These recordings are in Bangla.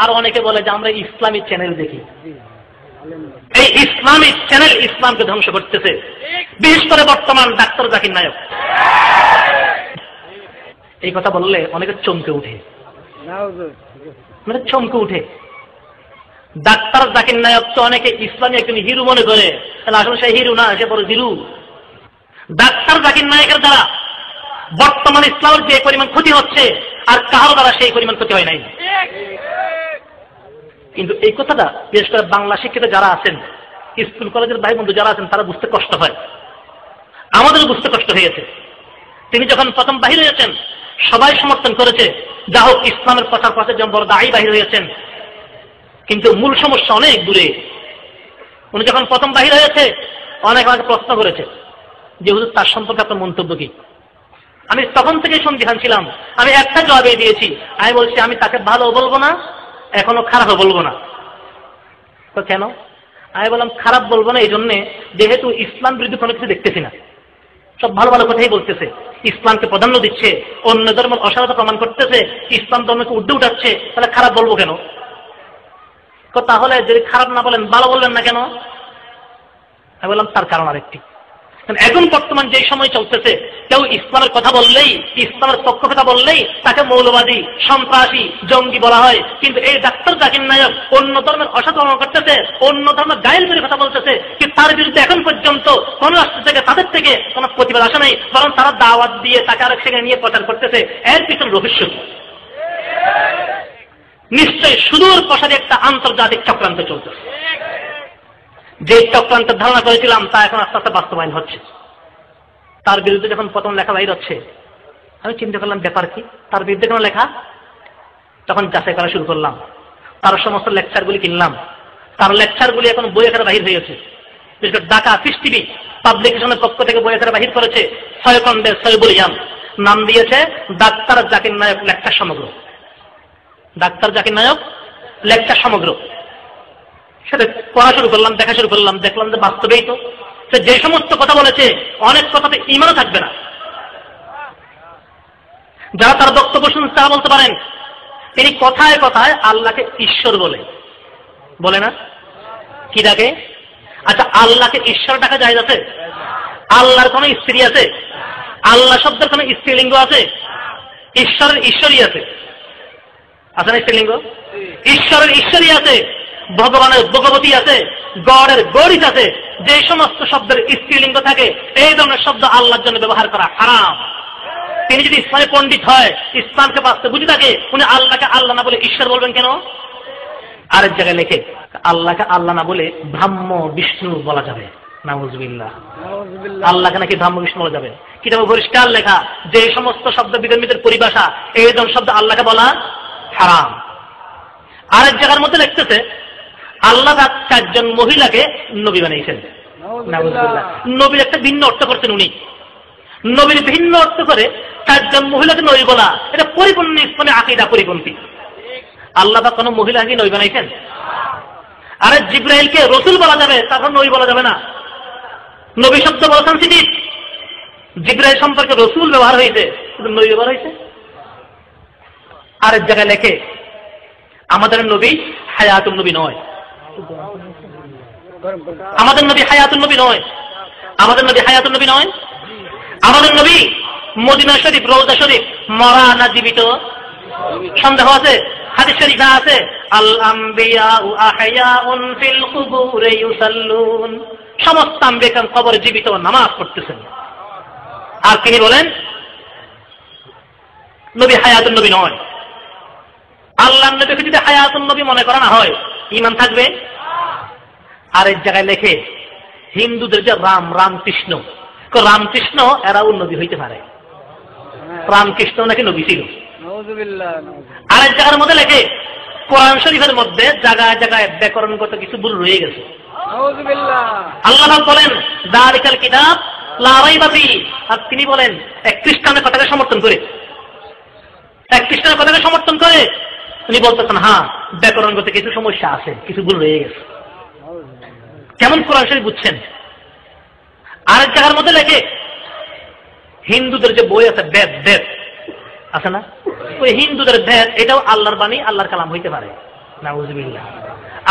আর অনেকে বলে যে আমরা ইসলামিক চ্যানেল দেখি। এই ইসলামিক চ্যানেল ইসলামকে ধ্বংস করতেছে, বিশেষ করে বর্তমান ডাক্তার জাকির নায়ক। এই কথা বললে অনেকে চমকে উঠে, চমকে উঠে। ডাক্তার জাকির নায়ক তো অনেকে ইসলামী একজন হিরো মনে করে, তাহলে আসলে সে হিরো না, সে বড় জিরু। ডাক্তার জাকির নায়কের দ্বারা বর্তমান ইসলামের যে পরিমাণ ক্ষতি হচ্ছে আর কারো দ্বারা সেই পরিমাণ ক্ষতি হয় নাই। কিন্তু এই কথাটা বিশেষ করে বাংলা শিক্ষিত যারা আছেন, স্কুল কলেজের ভাই বন্ধু যারা আছেন, তারা বুঝতে কষ্ট হয়, আমাদেরও বুঝতে কষ্ট হয়েছে। তিনি যখন প্রথম বাহির হয়েছেন সবাই সমর্থন করেছে, যা হোক ইসলামের প্রচার প্রচার যেমন বড় দায়ী বাহির হয়েছেন, কিন্তু মূল সমস্যা অনেক দূরে। উনি যখন প্রথম বাহির হয়েছে অনেক আমাকে প্রশ্ন করেছে যে হুজুর তার সম্পর্কে আপনার মন্তব্য কি। আমি তখন থেকে সন্দিহান ছিলাম, আমি একটা জবাবে দিয়েছি, আমি বলছি আমি তাকে ভালো বলবো না, এখনো খারাপও বলবো না। তো কেন? আমি বললাম খারাপ বলবো না এই জন্যে যেহেতু ইসলাম বিরোধী কোনো কিছু দেখতেছি না, সব ভালো ভালো কথাই বলতেছে, ইসলামকে প্রাধান্য দিচ্ছে, অন্য ধর্মের অসারতা প্রমাণ করতেছে, ইসলাম ধর্মকে উঠে উঠাচ্ছে, তাহলে খারাপ বলবো কেন? তাহলে যদি খারাপ না বলেন ভালো বলবেন না কেন? আমি বললাম তার কারণ আরেকটি, এখন বর্তমান যে সময় চলতেছে কেউ ইসলামের কথা বললেই, ইসলামের পক্ষ কথা বললেই তাকে মৌলবাদী, সন্ত্রাসী, জঙ্গি বলা হয়। কিন্তু এই ডাক্তার জাকির নায়ক অন্য ধর্মের অসাধন করতেছে, অন্য ধর্মের গায়ের করে কথা বলতেছে, কিন্তু তার বিরুদ্ধে এখন পর্যন্ত কোন রাষ্ট্র থেকে তাদের থেকে কোন প্রতিবাদ আসে নাই, বরং তারা দাওয়াত দিয়ে তাকে আরেক সেখানে নিয়ে প্রচার করতেছে। এর পিছনে রহস্য নিশ্চয়ই সুদূর প্রসারী একটা আন্তর্জাতিক চক্রান্ত চলতেছে। যে চক্রান্তের ধারণা করেছিলাম তা এখন আস্তে আস্তে বাস্তবায়ন হচ্ছে। তার বিরুদ্ধে যখন প্রথম লেখা বাইর হচ্ছে আমি চিন্তা করলাম ব্যাপার কি, তার বিরুদ্ধে কোনো লেখা। তখন যাচাই করা শুরু করলাম, তার সমস্ত লেকচারগুলি কিনলাম। তার লেকচারগুলি এখন বই আকারে বাহির হয়েছে, বিশেষ করে ঢাকা ফিস টিভি পাবলিকেশনের পক্ষ থেকে বই আকারে বাহির করেছে। 6 খণ্ডের 6 বলিয়াম, নাম দিয়েছে ডাক্তার জাকির নায়ক লেকচার সমগ্র। ডাক্তার জাকির নায়ক লেকচার সমগ্র। সেটা পড়া শুরু করলাম, দেখা শুরু করলাম, দেখলাম যে বাস্তবেই তো সে যে সমস্ত কথা বলেছে অনেক কথাতে ঈমানও থাকবে না। যারা তার বক্তব্য শুনছে তারা বলতে পারেন তিনি কথায় কথায় আল্লাহকে ঈশ্বর বলে না, কি ডাকে? আচ্ছা, আল্লাহকে ঈশ্বর ডাকা যায় আছে? আল্লাহর কোন স্ত্রী আছে? আল্লাহ শব্দের কোন স্ত্রীলিঙ্গ আছে? ঈশ্বরের ঈশ্বরই আছে না স্ত্রীলিঙ্গ? ঈশ্বরের ঈশ্বরই আছে, ভগবানের ভগবতী আছে, গড়ের গরিত আছে। যে সমস্ত শব্দের স্ত্রীলিঙ্গ থাকে এই ধরনের শব্দ আল্লাহর জন্য ব্যবহার করা হারাম। তিনি যদি ইসলামে পণ্ডিত হয়, ইসলামকে বাস্তবে বুঝে থাকে, উনি আল্লাহকে আল্লাহ না বলে ঈশ্বর বলবেন কেন? আরেক জায়গায় লেখে আল্লাহকে আল্লাহ না বলে ব্রাহ্ম বিষ্ণু বলা যাবে। নাউযুবিল্লাহ। আল্লাহকে নাকি ব্রাহ্ম বিষ্ণু বলা যাবে। কিতাবে পরিষ্কার লেখা যে সমস্ত শব্দ বিধর্মীদের পরিভাষা এই ধরনের শব্দ আল্লাহকে বলা হারাম। আরেক জায়গার মধ্যে লিখতেছে আল্লাহ 4জন মহিলাকে নবী বানিয়েছেন। নবীর একটা ভিন্ন অর্থ করছেন উনি। নবীর ভিন্ন অর্থ করে 4জন মহিলাকে নবী বলা, এটা পরিপূর্ণ ইসলামে আকীদা পরিপন্থী। আল্লাহ কোন মহিলাকে নবী বানাইছেন? আরে জিবরাইলকে রসুল বলা যাবে, তারপর নবী বলা যাবে না। নবী শব্দ বলছেন সিদ্দিক, জিবরাইল সম্পর্কে রসুল ব্যবহার হয়েছে, কিন্তু নবী ব্যবহার হয়েছে। আরেক জায়গায় লেখে আমাদের নবী হায়াতুন নবী নয়, আমাদের নবী হায়াতুন নবী নয়, আমাদের নবী হায়াতুন নবী নয়। আমাদের নবী মদিনা শরীফ, রওজা শরীফ মরা না জীবিত? সন্দেহ আছে? হাদিস শরীফে আছে আল আম্বিয়াউ আহয়াউন ফিল কুবুরি ইউসাল্লুন, সমস্ত আম্বিয়া কবরে জীবিত নামাজ পড়তেছেন। আর তিনি বলেন নবী হায়াতুন নবী নয়। আল্লাহর নবীকে যদি হায়াতুন নবী মনে করা না হয় ঈমান থাকবে? আরেক জায়গায় লেখে হিন্দুদের যে রামকৃষ্ণ, রামকৃষ্ণ এরাও নবী হইতে পারে, রামকৃষ্ণ নাকি নবী ছিল। আরেক জায়গার মধ্যে লেখে কোরআন শরীফের মধ্যে জায়গায় জায়গায় ব্যাকরণগত কিছু ভুল রয়ে গেছে। আল্লাহ বলেন যালিকাল কিতাব লা রাইবা ফিহি, আর তিনি বলেন এক খ্রিস্টানের কথাকে সমর্থন করে, এক খ্রিস্টানের কথাকে সমর্থন করে উনি বলতেছেন হ্যাঁ ব্যাকরণগত কিছু সমস্যা আছে, কিছু ভুল রয়ে গেছে। কেমন কোরআন শরীফ বুঝছেন? আরেক জায়গার মধ্যে লেখে হিন্দুদের যে বই আছে বেদ, বেদ আছে না, ওই হিন্দুদের বেদ এটাও আল্লাহর বাণী, আল্লাহর কালাম হইতে পারে। নাউযুবিল্লাহ।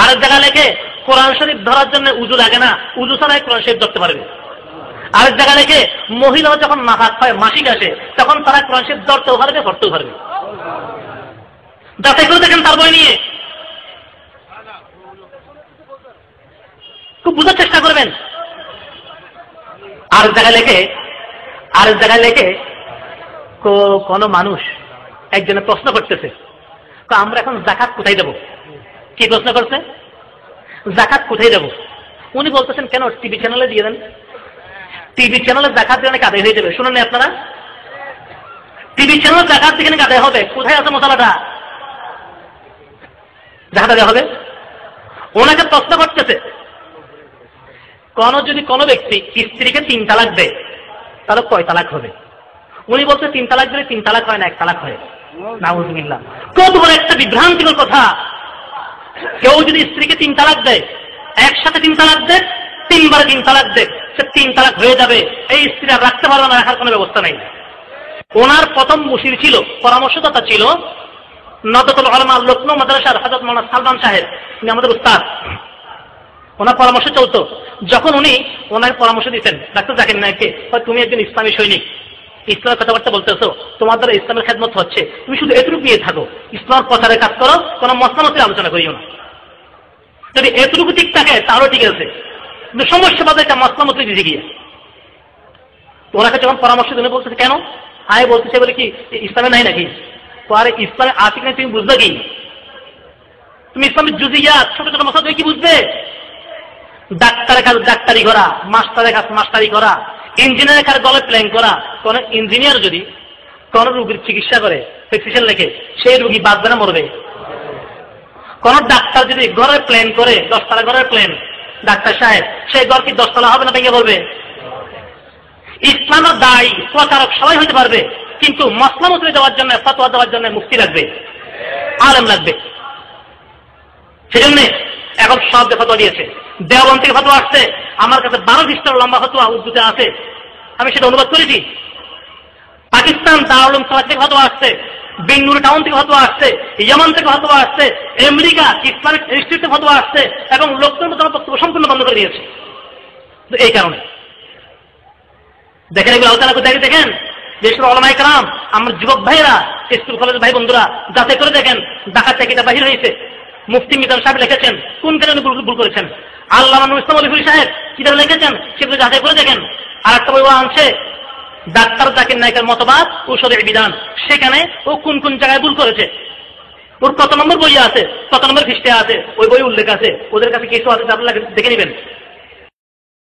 আরেক জায়গায় লেখে কোরআন শরীফ ধরার জন্য উযু লাগে না, উযু ছাড়াই কোরআন শরীফ ধরতে পারবে। আরেক জায়গায় লেখে মহিলা যখন নাফাক হয়, মাসিক আসে, তখন তারা কোরআন শরীফ ধরতেও পারবে, পড়তেও পারবে। যাচাই করে দেখেন তার বই নিয়ে, খুব বুঝার চেষ্টা করবেন। আরেক জায়গায় লেখে কোন মানুষ একজনে প্রশ্ন করতেছে, আমরা এখন যাকাত কোথায় দেব? কি প্রশ্ন করছে? যাকাত কোথায় দেব? উনি বলতেছেন কেন টিভি চ্যানেলে দিয়ে দেন, টিভি চ্যানেলে যাকাত দিয়ে আদায় হয়ে যাবে। শুনেন আপনারা, টিভি চ্যানেলে যাকাত দিয়ে আদায় হবে, কোথায় আছে মশলাটা? যাকাত দেওয়া হবে। ওনাকে প্রশ্ন করতেছে, যদি কোনো ব্যক্তি স্ত্রীকে 3 তালাক দেয় তাহলে কয় তালাক হবে? উনি বলছে 3 তালাক দিলে 3 তালাক হয় না, 1 তালাক হয়। নাউযুবিল্লাহ। কত বড় একটা বিভ্রান্তিকর কথা! কেউ যদি স্ত্রীকে 3 তালাক দেয়, একসাথে 3 তালাক দেয়, 3 বার 3 তালাক দেয়, সে 3 তালাক হয়ে যাবে, এই স্ত্রী আর রাখতে পারবে না, রাখার কোনো ব্যবস্থা নেই। ওনার প্রথম মুশির ছিল, পরামর্শদাতা ছিল নদতুল উলামা লখনৌ মাদ্রাসার হযরত মাওলানা সালমান সাহেব, উনি আমাদের উস্তাদ। ওনার পরামর্শ চলতো। যখন উনি ওনার পরামর্শ দিতেন, ডাক্তার জাকির নায়েককে, তুমি একজন ইসলামী সৈনিক, ইসলামের কথাবার্তা বলতেছো, তোমার দ্বারা ইসলামের খেদমত হচ্ছে, তুমি শুধু এতটুকু নিয়ে থাকো, ইসলাম প্রচারের কাজ করো, কোনো মসলামতের আলোচনা করিও না। যদি এতটুকু ঠিক থাকে তাহলে ঠিক আছে, কিন্তু সমস্যা বাদে একটা মসলামতে দিতে গিয়ে ওনাকে যখন পরামর্শ দিনে বলতেছে কেন, আয় বলতেছে বলে কি ইসলামে নাই নাকি? আরে ইসলামে আছে কিনা তুমি বুঝবে কি? তুমি ইসলামের জুজিয়াত ছোট ছোট মশলা তুমি কি বুঝবে? ডাক্তারের কাজ ডাক্তারি করা, মাস্টারের কাজ মাস্টারি করা, ইঞ্জিনিয়ারের কাজ গলে প্ল্যান করা। কোন ইঞ্জিনিয়ার যদি কোন রোগীর চিকিৎসা করে, প্রেসক্রিপশন লেখে, সেই রোগী বাঁচবে না মরবে? কোন ডাক্তার যদি ঘরের প্ল্যান করে, 10 তলা ঘরের প্ল্যান, ডাক্তার সাহেব, সেই ঘর কি 10 তলা হবে না ভেঙে পড়বে? ইসলামের দায়ী প্রচারক সবাই হতে পারবে, কিন্তু মসলা মসলি দেওয়ার জন্য, ফতোয়া দেওয়ার জন্য মুফতি লাগবে, আলেম লাগবে। সেজন্য এখন সব ফতোয়া দিয়েছে। দেওবন্দ থেকে ফতোয়া আসছে, আমার কাছে 12 পৃষ্ঠার লম্বা ফতোয়া উর্দুতে আছে, আমি সেটা অনুবাদ করেছি। পাকিস্তান দারুল উলুম সালাত থেকে ফতোয়া আসছে, বেঙ্গুলুরু টাউন থেকে ফতোয়া আসছে, ইয়েমেন থেকে ফতোয়া আসছে, আমেরিকা ইসলামিক ইনস্টিটিউট থেকে ফতোয়া আসছে, এবং লোকদের মতো বক্তব্য সম্পূর্ণ বন্ধ করে দিয়েছে। এই কারণে দেখেন, এগুলো আলোচনা করে দেখেন, দেশের উলামায়ে কেরাম, আমার যুবক ভাইরা, স্কুল কলেজের ভাই বন্ধুরা যাচাই করে দেখেন, ডাকাত চাকিটা বাহির হয়েছে। মুফতি মিজান সাহেব লিখেছেন, কোন কারণে ভুল করেছেন। আল্লামা নুরুল ইসলাম আলী সাহেব কিতাব লিখেছেন, সেগুলো যাচাই করে দেখেন। আর একটা বই আনছে ডাক্তার জাকির নায়েকের মতবাদ ও শরীয়ত বিধান, সেখানে ও কোন কোন জায়গায় ভুল করেছে, ওর কত নম্বর বই আছে, কত নম্বর পৃষ্ঠা আছে, ওই বই উল্লেখ আছে। ওদের কাছে কিছু আছে, আপনারা দেখে নেবেন।